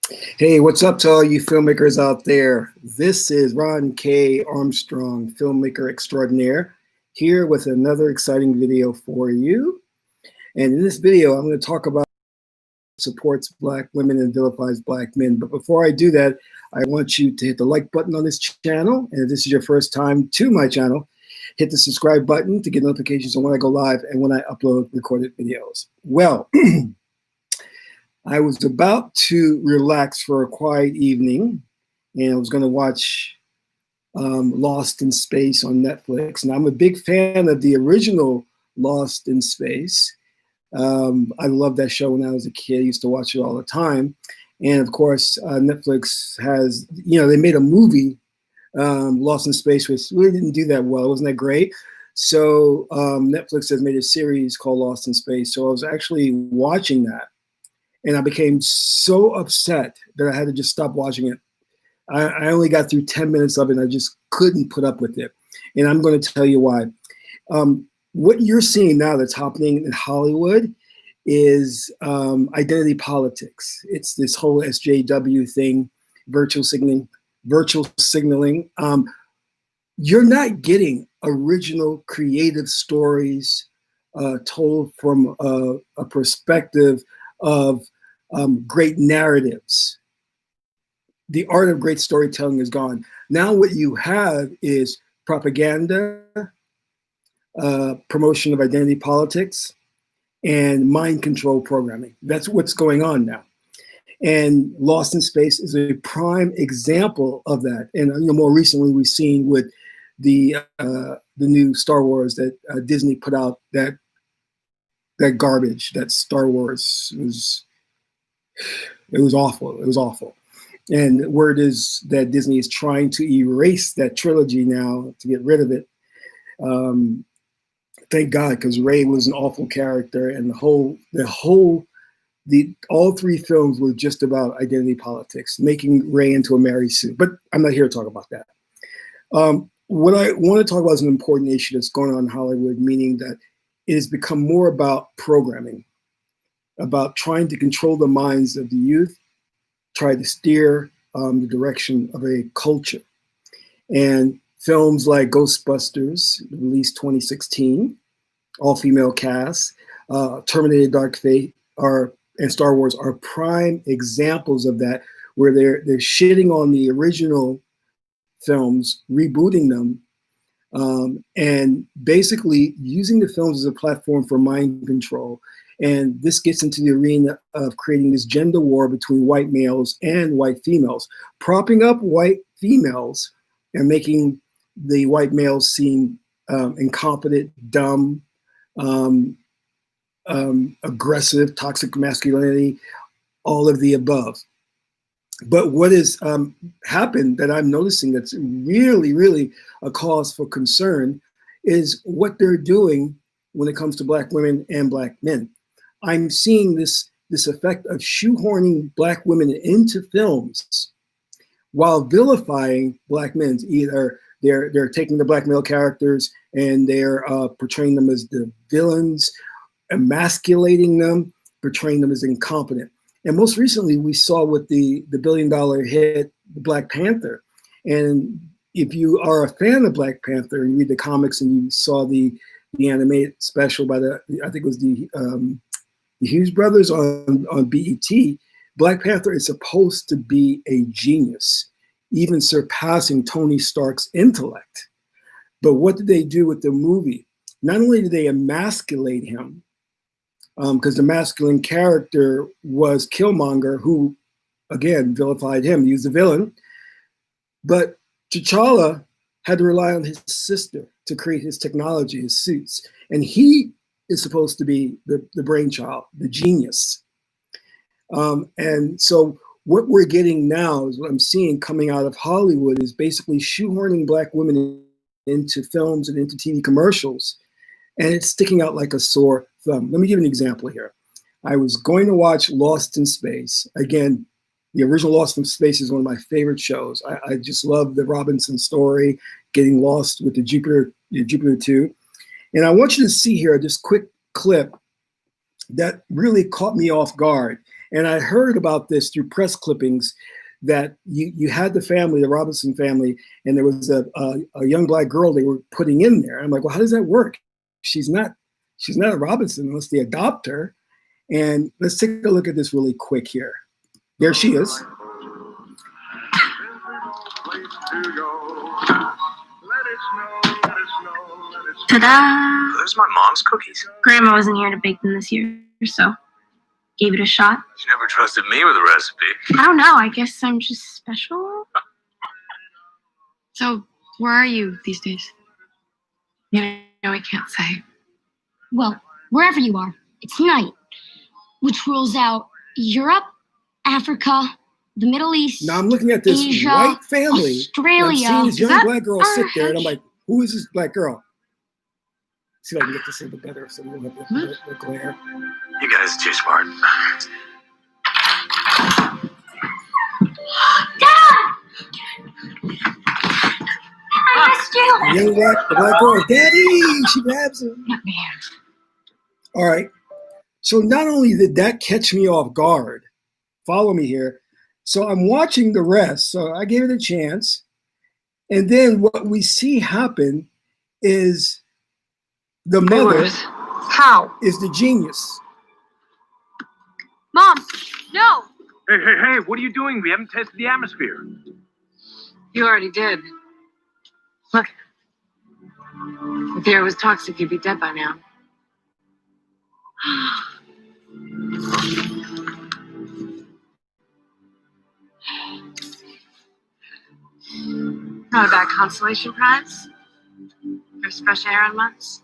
Hey, what's up to all you filmmakers out there? This is Ron K. Armstrong, filmmaker extraordinaire, here with another exciting video for you. And in this video, I'm going to talk about supports Black women and vilifies Black men. But before I do that, I want you to hit the like button on this channel. And if this is your first time to my channel, hit the subscribe button to get notifications on when I go live and when I upload recorded videos. Well, I was about to relax for a quiet evening, and I was going to watch Lost in Space on Netflix. And I'm a big fan of the original Lost in Space. I loved that show when I was a kid. I used to watch it all the time. And of course, Netflix has, they made a movie, Lost in Space, which really didn't do that well. It wasn't that great. So Netflix has made a series called Lost in Space. So I was actually watching that. And I became so upset that I had to just stop watching it. I only got through 10 minutes of it, and I just couldn't put up with it. And I'm going to tell you why. What you're seeing now that's happening in Hollywood is identity politics. It's this whole SJW thing, virtual signaling. You're not getting original creative stories told from a perspective of great narratives. The art of great storytelling is gone. Now what you have is propaganda, promotion of identity politics, and mind control programming. That's what's going on now. And Lost in Space is a prime example of that. And more recently, we've seen with the new Star Wars that Disney put out, that garbage, that Star Wars was awful. It was awful. And the word is that Disney is trying to erase that trilogy now to get rid of it. Thank God, because Rey was an awful character, and all three films were just about identity politics, making Rey into a Mary Sue. But I'm not here to talk about that. What I want to talk about is an important issue that's going on in Hollywood, meaning that it has become more about programming, about trying to control the minds of the youth, try to steer the direction of a culture. And films like Ghostbusters, released 2016, all-female cast, Terminator Dark Fate, and Star Wars are prime examples of that, where they're shitting on the original films, rebooting them, and basically using the films as a platform for mind control. And this gets into the arena of creating this gender war between white males and white females, propping up white females and making the white males seem incompetent, dumb, aggressive, toxic masculinity, all of the above. But what has happened that I'm noticing that's really, really a cause for concern is what they're doing when it comes to Black women and Black men. I'm seeing this effect of shoehorning Black women into films while vilifying Black men. Either they're taking the Black male characters and they're portraying them as the villains, emasculating them, portraying them as incompetent. And most recently, we saw with the billion-dollar hit, Black Panther. And if you are a fan of Black Panther and you read the comics and you saw the animated special by I think it was the Hughes brothers on BET, Black Panther is supposed to be a genius, even surpassing Tony Stark's intellect. But what did they do with the movie? Not only did they emasculate him, because the masculine character was Killmonger, who, again, vilified him. He was the villain. But T'Challa had to rely on his sister to create his technology, his suits. And he is supposed to be the brainchild, the genius. And so what we're getting now is what I'm seeing coming out of Hollywood is basically shoehorning Black women into films and into TV commercials. And it's sticking out like a sore thumb. Let me give you an example here. I was going to watch Lost in Space. Again, the original Lost in Space is one of my favorite shows. I just love the Robinson story, getting lost with the Jupiter 2. And I want you to see here this quick clip that really caught me off guard. And I heard about this through press clippings that you had the family, the Robinson family, and there was a young black girl they were putting in there. I'm like, well, how does that work? She's not a Robinson unless they adopt her. And let's take a look at this really quick here. There she is. Ta-da! There's my mom's cookies. Grandma wasn't here to bake them this year, so gave it a shot. She never trusted me with a recipe. I don't know. I guess I'm just special. So, where are you these days? You know, I can't say. Well, wherever you are, it's night, which rules out Europe, Africa, the Middle East. Now I'm looking at this Asia, white family. Australia. And I'm seeing this young black girl sit our there, and I'm like, who is this black girl? See if I can get this a little bit better so we don't have the glare. You guys are too smart. Dad! I missed you! The young black girl, Daddy! She grabs him. All right. So not only did that catch me off guard, follow me here. So I'm watching the rest. So I gave it a chance. And then what we see happen is the mother is the genius. Mom, no! Hey, what are you doing? We haven't tested the atmosphere. You already did. Look. If the air was toxic, you'd be dead by now. Not a bad consolation prize. There's fresh air in months.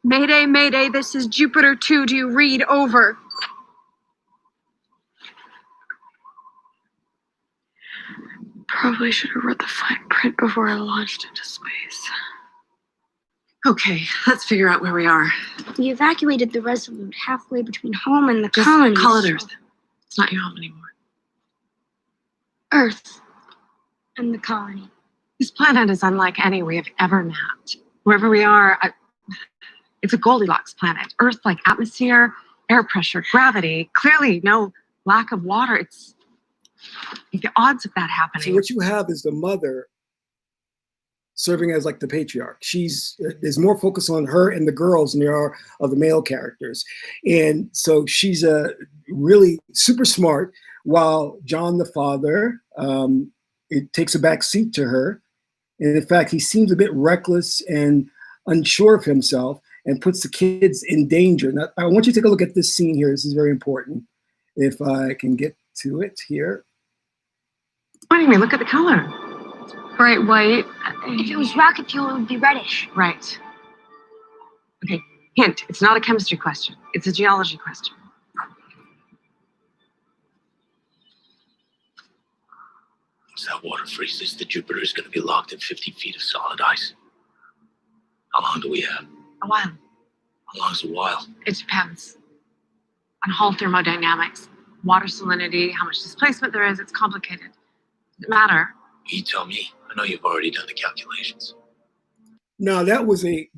Mayday, Mayday, this is Jupiter 2. Do you read? Over. Probably should have read the fine print before I launched into space. Okay, let's figure out where we are. We evacuated the Resolute halfway between home and the Just colony. call it Earth. It's not your home anymore. Earth and the colony. This planet is unlike any we have ever mapped. Wherever we are, it's a Goldilocks planet. Earth-like atmosphere, air pressure, gravity. Clearly, no lack of water. It's the odds of that happening. So what you have is the mother serving as like the patriarch. There's more focus on her and the girls than there are of the male characters. And so she's really super smart, while John, the father, it takes a back seat to her. And in fact, he seems a bit reckless and unsure of himself and puts the kids in danger. Now, I want you to take a look at this scene here. This is very important. If I can get to it here. What do you mean? Look at the color. Bright white. If it was rocket fuel, it would be reddish. Right. Okay, hint. It's not a chemistry question. It's a geology question. Once that water freezes, the Jupiter is going to be locked in 50 feet of solid ice. How long do we have? A while. How long is a while? It depends on whole thermodynamics, water salinity, how much displacement there is. It's complicated. Does it matter? You tell me. I know you've already done the calculations. No, that was a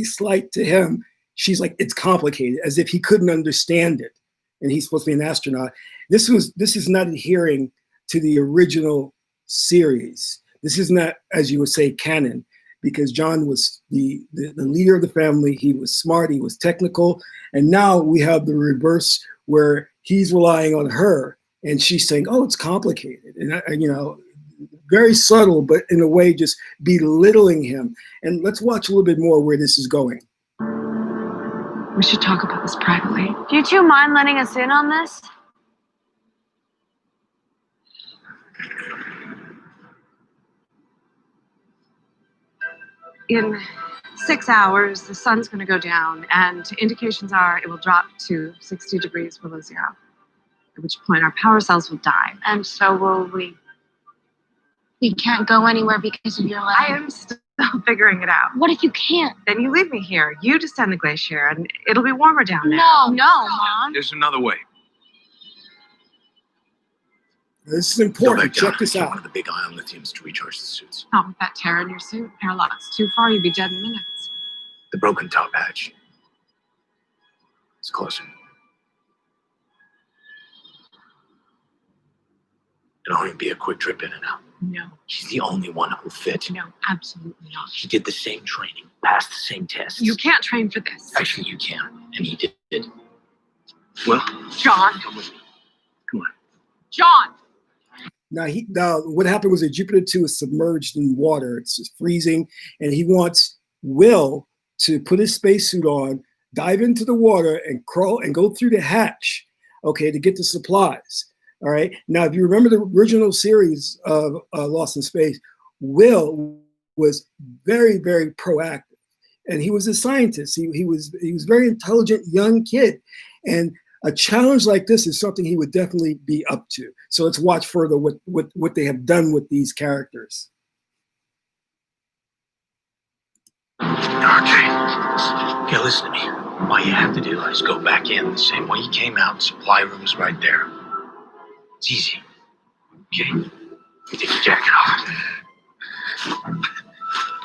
slight to him. She's like, it's complicated, as if he couldn't understand it, and he's supposed to be an astronaut. This is not adhering to the original series. This is not, as you would say, canon, because John was the leader of the family. He was smart. He was technical, and now we have the reverse, where he's relying on her, and she's saying, "Oh, it's complicated," and very subtle, but in a way just belittling him. And let's watch a little bit more where this is going. We should talk about this privately. Do you two mind letting us in on this? In 6 hours, the sun's going to go down, and indications are it will drop to 60 degrees below zero, at which point our power cells will die. And so will we. We can't go anywhere because of your I leg. am still figuring it out. What if you can't? Then you leave me here. You descend the glacier, and it'll be warmer down there. No. No, Mom. There's another way. This is Go important. back down. Check this Get one out. of the big ion lithiums to recharge the suits. Not with that tear in your suit. Airlock's too far, you'd be dead in minutes. The broken top hatch. It's closer. It'll only be a quick trip in and out. No, She's the only one who'll fit. no, absolutely not. She did the same training, passed the same tests. You can't train for this. Actually, you can. And he did. Well, John. come with me. Come on. John! Now what happened was that Jupiter 2 is submerged in water. It's just freezing, and he wants Will to put his spacesuit on, dive into the water, and crawl and go through the hatch, okay, to get the supplies. All right. Now, if you remember the original series of Lost in Space, Will was very, very proactive, and he was a scientist. He was a very intelligent young kid, and a challenge like this is something he would definitely be up to. So let's watch further what they have done with these characters. Okay. Okay, listen to me. All you have to do is go back in the same way you came out. Supply room's right there. It's easy. Okay? You take your jacket off.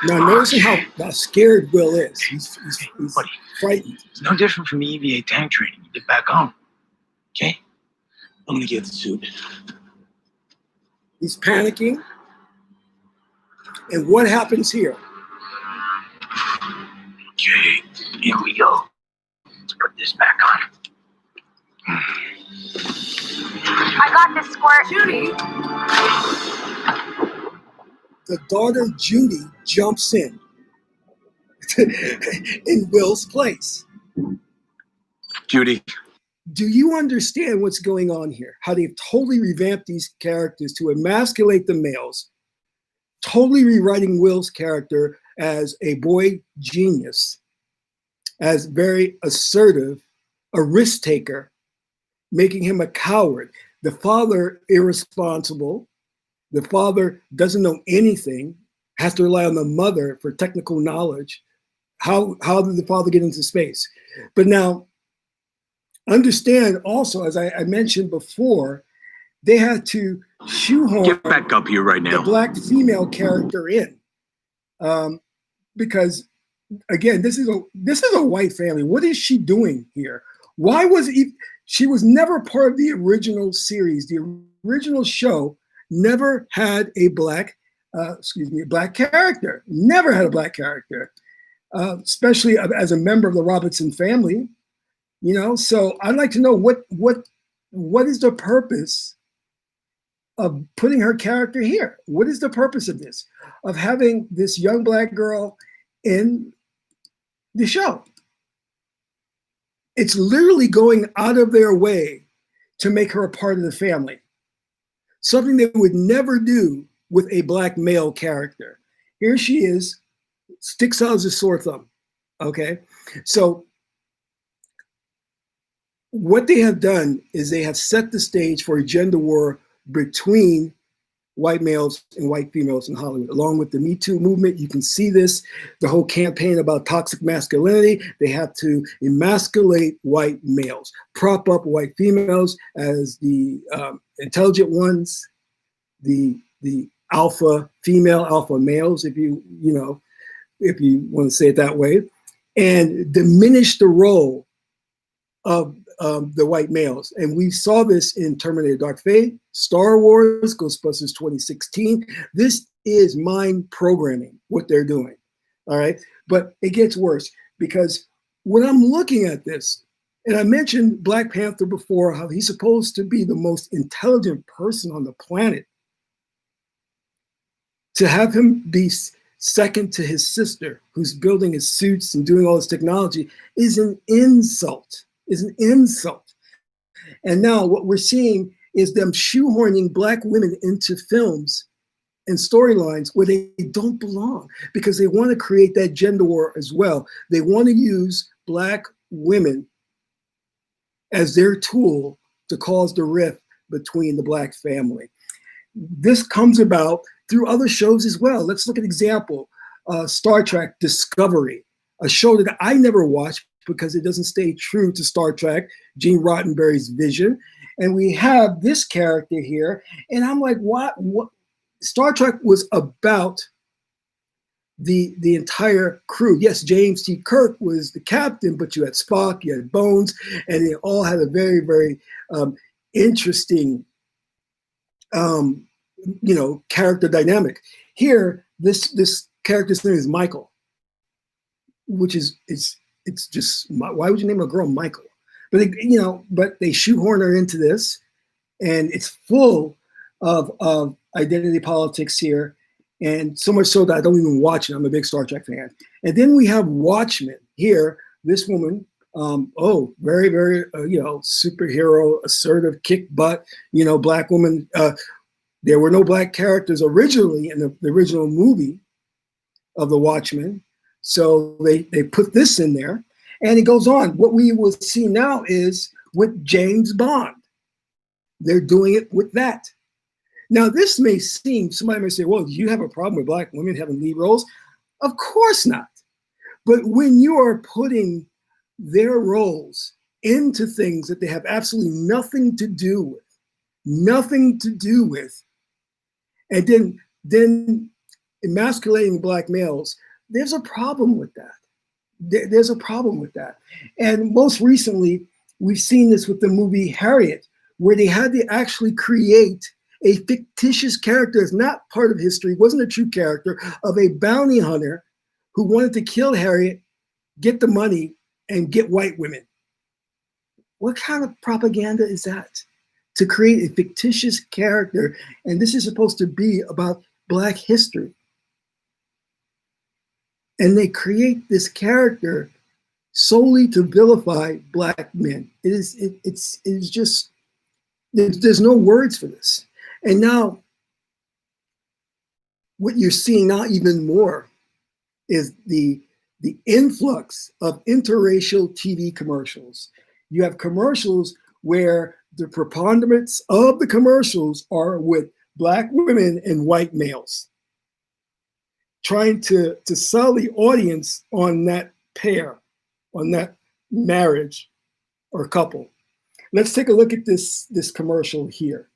Now, noticing how scared Will is. He's Buddy, frightened. it's no different from EVA tank training. You get back home. Okay? I'm gonna get the suit. He's panicking. And what happens here? Okay, here we go. Let's put this back on. I got this, Squirt. Judy! The daughter Judy jumps in Will's place. Judy. Do you understand what's going on here? How they've totally revamped these characters to emasculate the males, totally rewriting Will's character as a boy genius, as very assertive, a risk taker, making him a coward. The father irresponsible. The father doesn't know anything, has to rely on the mother for technical knowledge. How did the father get into space? But now, understand also, as I mentioned before, they had to shoehorn Get back up here right the now. black female character in, because again, this is a white family. What is she doing here? Why was she was never part of the original series? The original show never had a black character. Never had a black character, especially as a member of the Robinson family. You know, so I'd like to know what is the purpose of putting her character here? What is the purpose of this? Of having this young black girl in the show? It's literally going out of their way to make her a part of the family. Something they would never do with a black male character. Here she is, sticks out as a sore thumb. Okay, so what they have done is they have set the stage for a gender war between white males and white females in Hollywood. Along with the Me Too movement, you can see this, the whole campaign about toxic masculinity. They have to emasculate white males, prop up white females as the intelligent ones, the alpha female, alpha males, if you want to say it that way, and diminish the role of the white males. And we saw this in Terminator Dark Fate, Star Wars, Ghostbusters 2016. This is mind programming, what they're doing. All right. But it gets worse, because when I'm looking at this, and I mentioned Black Panther before, how he's supposed to be the most intelligent person on the planet. To have him be second to his sister, who's building his suits and doing all this technology, is an insult. And now what we're seeing is them shoehorning black women into films and storylines where they don't belong, because they want to create that gender war as well. They want to use black women as their tool to cause the rift between the black family. This comes about through other shows as well. Let's look at example, Star Trek Discovery, a show that I never watched because it doesn't stay true to Star Trek, Gene Roddenberry's vision. And we have this character here, and I'm like, what? Star Trek was about the entire crew. Yes, James T. Kirk was the captain, but you had Spock, you had Bones, and they all had a very, very interesting, character dynamic. Here, this character's name is Michael, which is it's just, why would you name a girl Michael? But they shoehorn her into this, and it's full of identity politics here, and so much so that I don't even watch it. I'm a big Star Trek fan. And then we have Watchmen here. This woman, very, very, superhero, assertive, kick butt, black woman. There were no black characters originally in the original movie of the Watchmen, so they put this in there. And it goes on. What we will see now is with James Bond. They're doing it with that. Now, this may seem, somebody may say, well, do you have a problem with black women having lead roles? Of course not. But when you are putting their roles into things that they have absolutely nothing to do with, and then emasculating black males, there's a problem with that. There's a problem with that. And most recently, we've seen this with the movie Harriet, where they had to actually create a fictitious character that's not part of history, wasn't a true character, of a bounty hunter who wanted to kill Harriet, get the money, and get white women. What kind of propaganda is that? To create a fictitious character, and this is supposed to be about Black history. And they create this character solely to vilify Black men. It's just, there's no words for this. And now, what you're seeing now even more is the influx of interracial TV commercials. You have commercials where the preponderance of the commercials are with Black women and white males, trying to sell the audience on that pair, on that marriage or couple. Let's take a look at this commercial here.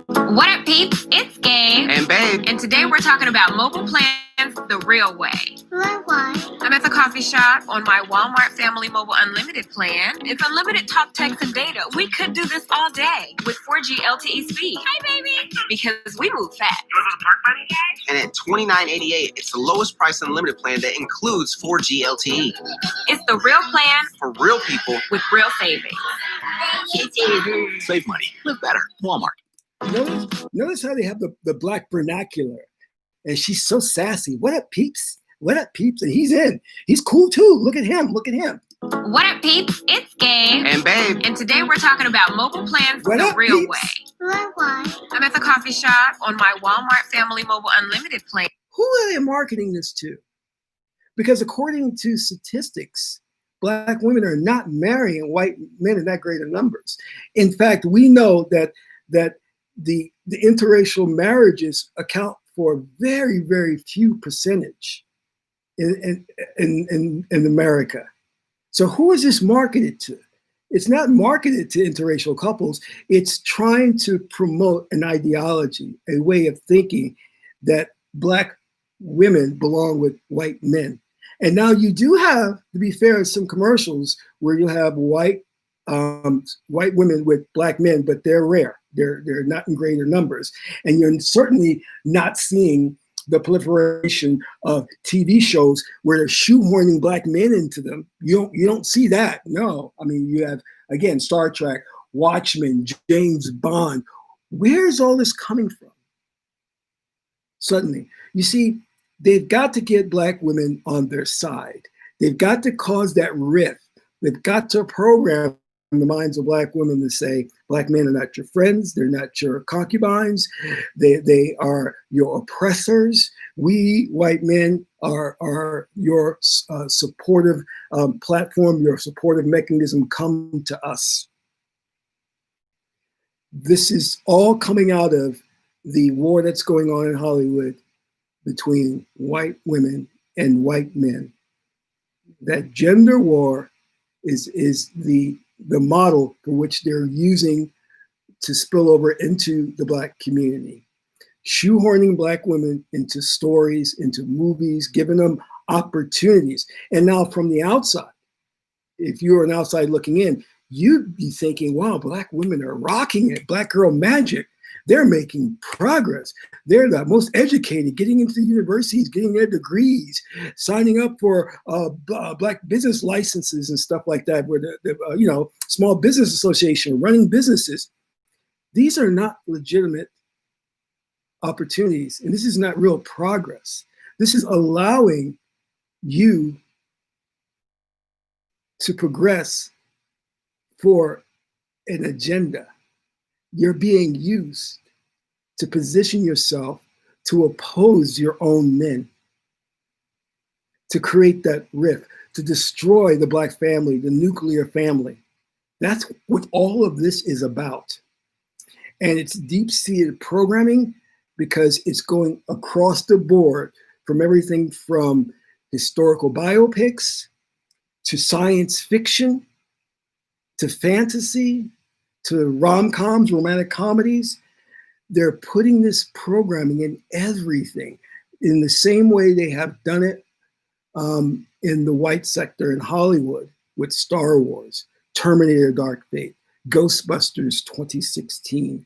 What up, peeps? It's Gabe. And Babe. And today we're talking about mobile plans the real way. Why? I'm at the coffee shop on my Walmart Family Mobile Unlimited plan. It's unlimited talk, text, and data. We could do this all day with 4G LTE speed. Hi, baby. Because we move fast. And at $29.88, it's the lowest price unlimited plan that includes 4G LTE. It's the real plan For real people, with real savings. Save money. Live better. Walmart. Notice how they have the Black vernacular. And she's so sassy. What up, peeps? What up, peeps? And he's in. He's cool too. Look at him. Look at him. What up, peeps? It's Gabe. And Babe. And today we're talking about mobile plans What the up, real peeps? way. Why? I'm at the coffee shop on my Walmart Family Mobile Unlimited plan. Who are they marketing this to? Because according to statistics, Black women are not marrying white men in that great of numbers. In fact, we know that the interracial marriages account for a very, very few percentage in America. So who is this marketed to? It's not marketed to interracial couples. It's trying to promote an ideology, a way of thinking that Black women belong with white men. And now you do have, to be fair, some commercials where you have white women with Black men, but they're rare. They're not in greater numbers. And you're certainly not seeing the proliferation of TV shows where they're shoehorning Black men into them. You don't see that. No. I mean, you have, again, Star Trek, Watchmen, James Bond. Where's all this coming from? Suddenly, you see, they've got to get Black women on their side. They've got to cause that rift. They've got to program in the minds of Black women to say, Black men are not your friends. They're not your concubines. They are your oppressors. We white men are your supportive platform, your supportive mechanism. Come to us. This is all coming out of the war that's going on in Hollywood between white women and white men. That gender war is the model for which they're using to spill over into the Black community. Shoehorning Black women into stories, into movies, giving them opportunities. And now from the outside, if you're an outside looking in, you'd be thinking, wow, Black women are rocking it. Black girl magic. They're making progress. They're the most educated, getting into the universities, getting their degrees, signing up for Black business licenses and stuff like that, where the Small Business Association, running businesses. These are not legitimate opportunities, and this is not real progress. This is allowing you to progress for an agenda. You're being used to position yourself to oppose your own men, to create that rift, to destroy the Black family, the nuclear family. That's what all of this is about. And it's deep-seated programming because it's going across the board from everything from historical biopics to science fiction to fantasy to rom-coms, romantic comedies. They're putting this programming in everything in the same way they have done it in the white sector in Hollywood with Star Wars, Terminator Dark Fate, Ghostbusters 2016.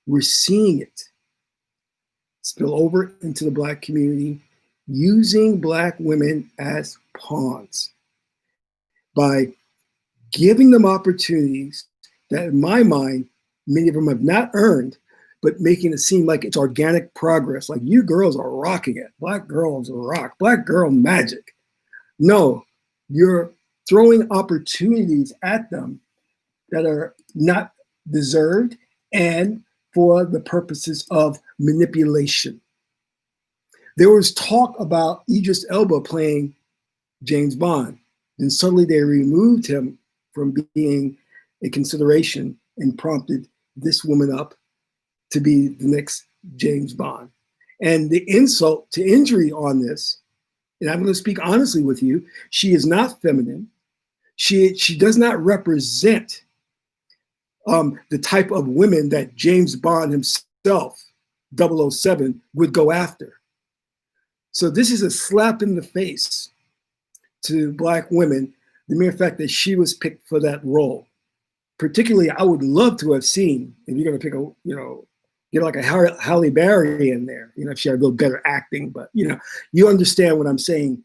We're seeing it spill over into the Black community, using Black women as pawns by giving them opportunities that, in my mind, many of them have not earned, but making it seem like it's organic progress. Like, you girls are rocking it. Black girls rock. Black girl magic. No, you're throwing opportunities at them that are not deserved and for the purposes of manipulation. There was talk about Idris Elba playing James Bond, and suddenly they removed him from being a consideration and prompted this woman up to be the next James Bond. And the insult to injury on this, and I'm going to speak honestly with you, she is not feminine. She does not represent the type of women that James Bond himself, 007, would go after. So this is a slap in the face to Black women, the mere fact that she was picked for that role. Particularly, I would love to have seen, if you're going to pick a, get like a Halle Berry in there, if she had a little better acting, but you understand what I'm saying.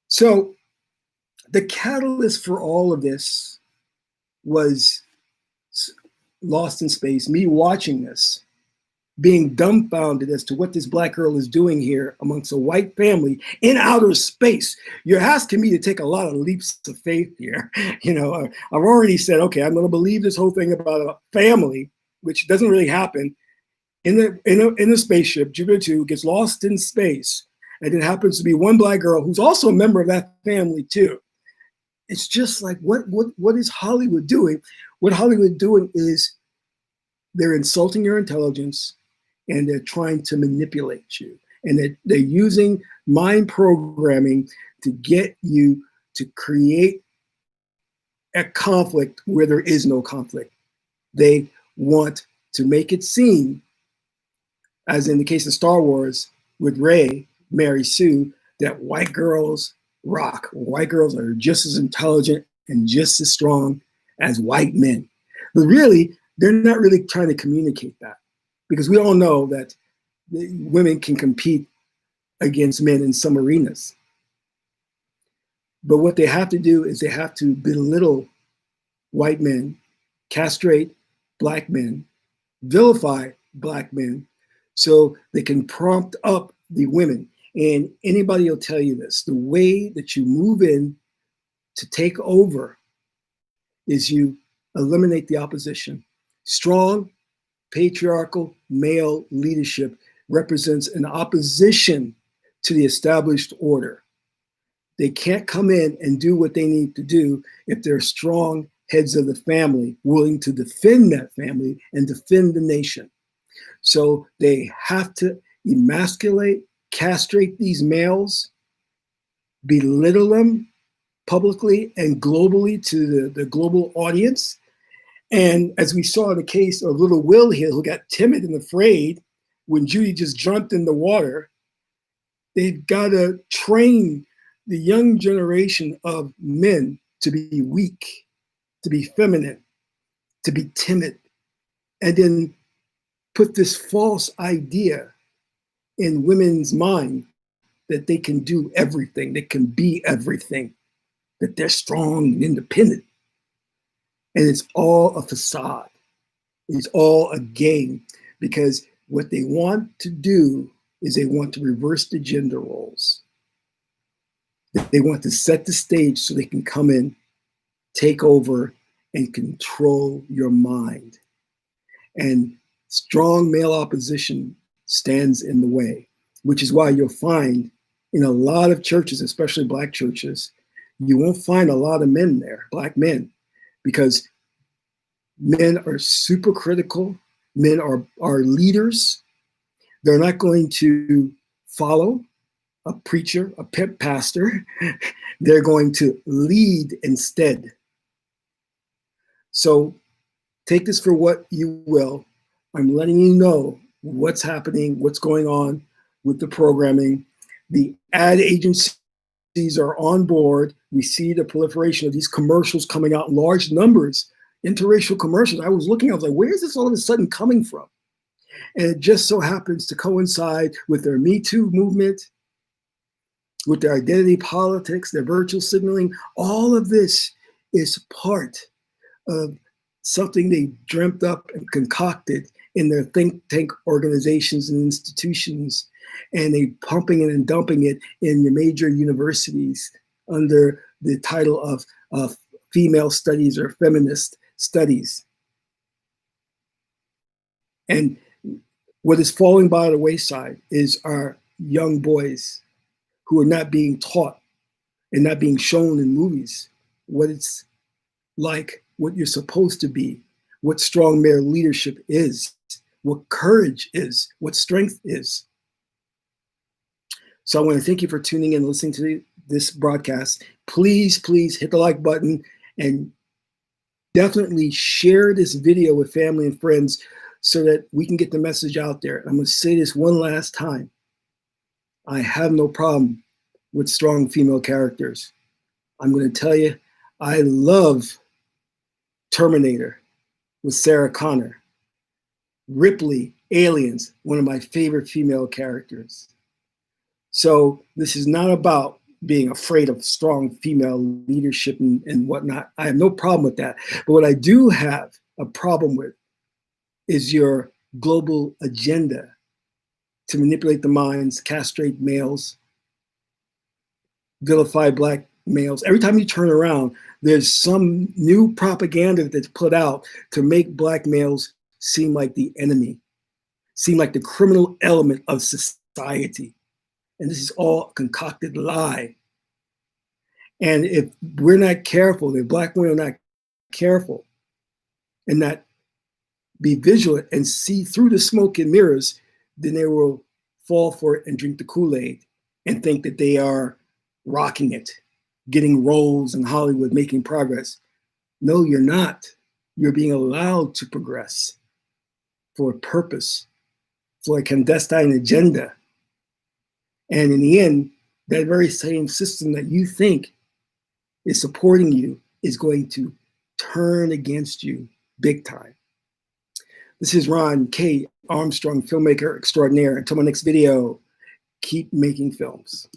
So the catalyst for all of this was Lost in Space, me watching this, being dumbfounded as to what this Black girl is doing here amongst a white family in outer space. You're asking me to take a lot of leaps of faith here. I've already said, okay, I'm going to believe this whole thing about a family, which doesn't really happen, in a spaceship. Jupiter 2 gets lost in space, and it happens to be one Black girl who's also a member of that family too. It's just like, what is Hollywood doing? What Hollywood doing is they're insulting your intelligence, and they're trying to manipulate you. And they're using mind programming to get you to create a conflict where there is no conflict. They want to make it seem, as in the case of Star Wars with Rey, Mary Sue, that white girls rock. White girls are just as intelligent and just as strong as white men. But really, they're not really trying to communicate that, because we all know that women can compete against men in some arenas. But what they have to do is they have to belittle white men, castrate Black men, vilify Black men, so they can prompt up the women. And anybody will tell you this, the way that you move in to take over is you eliminate the opposition. Strong, patriarchal male leadership represents an opposition to the established order. They can't come in and do what they need to do if they're strong heads of the family willing to defend that family and defend the nation. So they have to emasculate, castrate these males, belittle them publicly and globally to the global audience. And as we saw in the case of little Will here, who got timid and afraid when Judy just jumped in the water, they've got to train the young generation of men to be weak, to be feminine, to be timid, and then put this false idea in women's mind that they can do everything, they can be everything, that they're strong and independent. And it's all a facade. It's all a game, because what they want to do is they want to reverse the gender roles. They want to set the stage so they can come in, take over, and control your mind. And strong male opposition stands in the way, which is why you'll find in a lot of churches, especially Black churches, you won't find a lot of men there, Black men, because men are super critical. Men are leaders. They're not going to follow a preacher, a pimp pastor. They're going to lead instead. So take this for what you will. I'm letting you know what's happening, what's going on with the programming. The ad agencies are on board. We see the proliferation of these commercials coming out in large numbers, interracial commercials. I was looking, I was like, where is this all of a sudden coming from? And it just so happens to coincide with their Me Too movement, with their identity politics, their virtual signaling. All of this is part of something they dreamt up and concocted in their think tank organizations and institutions, and they pumping it and dumping it in your major universities under the title of female studies or feminist studies. And what is falling by the wayside is our young boys who are not being taught and not being shown in movies what it's like, what you're supposed to be, what strong male leadership is, what courage is, what strength is. So I want to thank you for tuning in and listening to this broadcast. Please, please hit the like button and definitely share this video with family and friends so that we can get the message out there. I'm going to say this one last time. I have no problem with strong female characters. I'm going to tell you, I love Terminator with Sarah Connor. Ripley, Aliens, one of my favorite female characters. So this is not about being afraid of strong female leadership and whatnot. I have no problem with that. But what I do have a problem with is your global agenda to manipulate the minds, castrate males, vilify Black males. Every time you turn around, there's some new propaganda that's put out to make Black males seem like the enemy, seem like the criminal element of society. And this is all a concocted lie. And if we're not careful, if Black women are not careful and not be vigilant and see through the smoke and mirrors, then they will fall for it and drink the Kool-Aid and think that they are rocking it, getting roles in Hollywood, making progress. No, you're not. You're being allowed to progress for a purpose, for a clandestine agenda. And in the end, that very same system that you think is supporting you is going to turn against you big time. This is Ron K. Armstrong, filmmaker extraordinaire. Until my next video, keep making films.